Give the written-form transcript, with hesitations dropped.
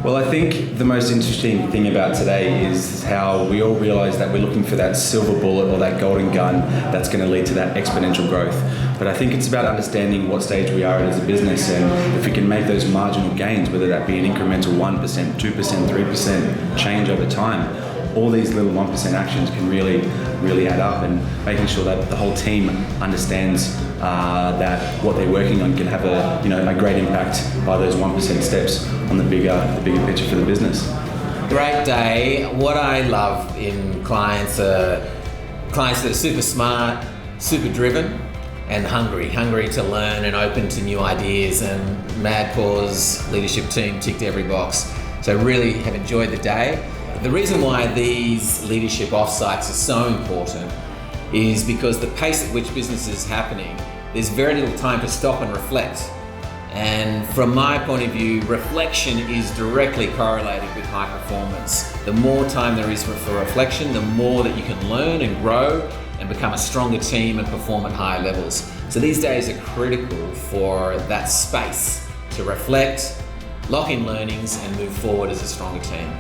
Well, I think the most interesting thing about today is how we all realise that we're looking for that silver bullet or that golden gun that's going to lead to that exponential growth. But I think it's about understanding what stage we are at as a business, and if we can make those marginal gains, whether that be an incremental 1%, 2%, 3% change over time, all these little 1% actions can really add up, and making sure that the whole team understands that what they're working on can have a great impact by those 1% steps on the bigger picture for the business. Great day. What I love in clients are clients that are super smart, super driven, and hungry to learn and open to new ideas. And Mad Paws leadership team ticked every box. So really have enjoyed the day. The reason why these leadership offsites are so important is because the pace at which business is happening, there's very little time to stop and reflect. And from my point of view, reflection is directly correlated with high performance. The more time there is for reflection, the more that you can learn and grow and become a stronger team and perform at higher levels. So these days are critical for that space to reflect, lock in learnings, and move forward as a stronger team.